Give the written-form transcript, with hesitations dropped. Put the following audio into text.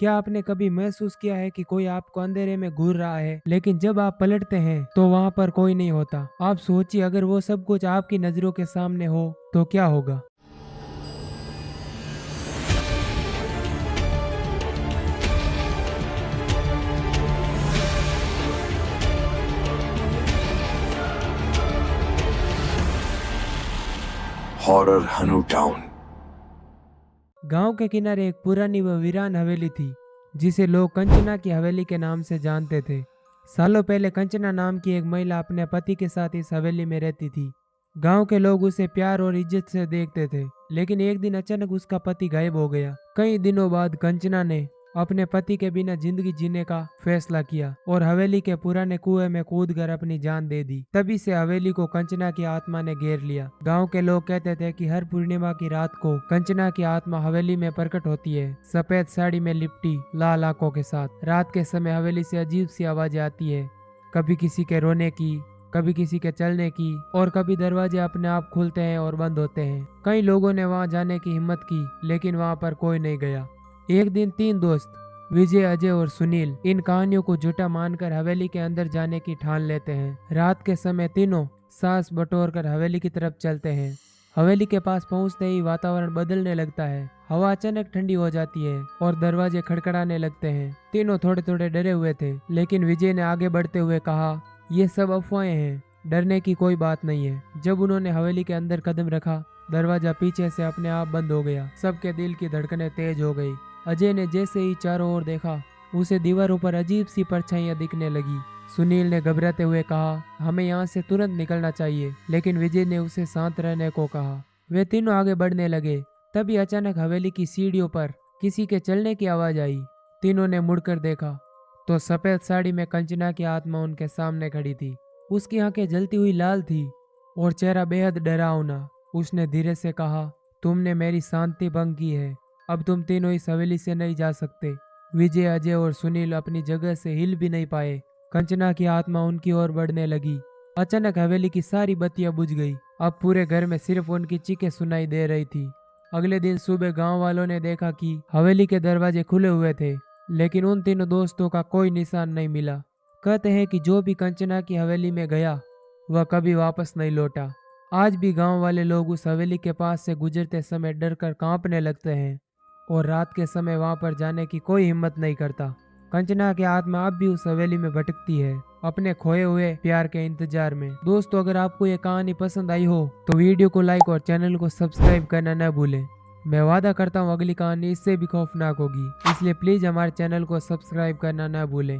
क्या आपने कभी महसूस किया है कि कोई आपको अंधेरे में घूर रहा है, लेकिन जब आप पलटते हैं तो वहाँ पर कोई नहीं होता। आप सोचिए, अगर वो सब कुछ आपकी नजरों के सामने हो तो क्या होगा। हॉरर हनु टाउन। गांव के किनारे एक पुरानी व वीरान हवेली थी, जिसे लोग कंचना की हवेली के नाम से जानते थे। सालों पहले कंचना नाम की एक महिला अपने पति के साथ इस हवेली में रहती थी। गांव के लोग उसे प्यार और इज्जत से देखते थे, लेकिन एक दिन अचानक उसका पति गायब हो गया। कई दिनों बाद कंचना ने अपने पति के बिना जिंदगी जीने का फैसला किया और हवेली के पुराने कुएं में कूदकर अपनी जान दे दी। तभी से हवेली को कंचना की आत्मा ने घेर लिया। गांव के लोग कहते थे कि हर पूर्णिमा की रात को कंचना की आत्मा हवेली में प्रकट होती है, सफेद साड़ी में लिपटी, लाल आंखों के साथ। रात के समय हवेली से अजीब सी आवाजें आती है, कभी किसी के रोने की, कभी किसी के चलने की, और कभी दरवाजे अपने आप खुलते हैं और बंद होते हैं। कई लोगों ने वहां जाने की हिम्मत की, लेकिन वहां पर कोई नहीं गया। एक दिन तीन दोस्त विजय, अजय और सुनील इन कहानियों को झूठा मानकर हवेली के अंदर जाने की ठान लेते हैं। रात के समय तीनों सांस बटोरकर हवेली की तरफ चलते हैं। हवेली के पास पहुंचते ही वातावरण बदलने लगता है। हवा अचानक ठंडी हो जाती है और दरवाजे खड़खड़ाने लगते हैं। तीनों थोड़े थोड़े डरे हुए थे, लेकिन विजय ने आगे बढ़ते हुए कहा, ये सब अफवाहें हैं, डरने की कोई बात नहीं है। जब उन्होंने हवेली के अंदर कदम रखा, दरवाजा पीछे से अपने आप बंद हो गया। सबके दिल की धड़कनें तेज हो गई। अजय ने जैसे ही चारों ओर देखा, उसे दीवारों पर अजीब सी परछाइयां दिखने लगी। सुनील ने घबराते हुए कहा, हमें यहाँ से तुरंत निकलना चाहिए, लेकिन विजय ने उसे शांत रहने को कहा। वे तीनों आगे बढ़ने लगे। तभी अचानक हवेली की सीढ़ियों पर किसी के चलने की आवाज आई। तीनों ने मुड़कर देखा तो सफेद साड़ी में कंचना की आत्मा उनके सामने खड़ी थी। उसकी आंखें जलती हुई लाल थी और चेहरा बेहद डरावना। उसने धीरे से कहा, तुमने मेरी शांति भंग की है, अब तुम तीनों इस हवेली से नहीं जा सकते। विजय, अजय और सुनील अपनी जगह से हिल भी नहीं पाए। कंचना की आत्मा उनकी ओर बढ़ने लगी। अचानक हवेली की सारी बत्तियां बुझ गई। अब पूरे घर में सिर्फ उनकी चीखें सुनाई दे रही थी। अगले दिन सुबह गांव वालों ने देखा कि हवेली के दरवाजे खुले हुए थे, लेकिन उन तीनों दोस्तों का कोई निशान नहीं मिला। कहते हैं कि जो भी कंचना की हवेली में गया, वह कभी वापस नहीं लौटा। आज भी गांव वाले लोग उस हवेली के पास से गुजरते समय डर कर कांपने लगते हैं और रात के समय वहां पर जाने की कोई हिम्मत नहीं करता। कंचना की आत्मा अब भी उस हवेली में भटकती है, अपने खोए हुए प्यार के इंतजार में। दोस्तों, अगर आपको ये कहानी पसंद आई हो तो वीडियो को लाइक और चैनल को सब्सक्राइब करना न भूलें। मैं वादा करता हूँ अगली कहानी इससे भी खौफनाक होगी, इसलिए प्लीज हमारे चैनल को सब्सक्राइब करना न भूलें।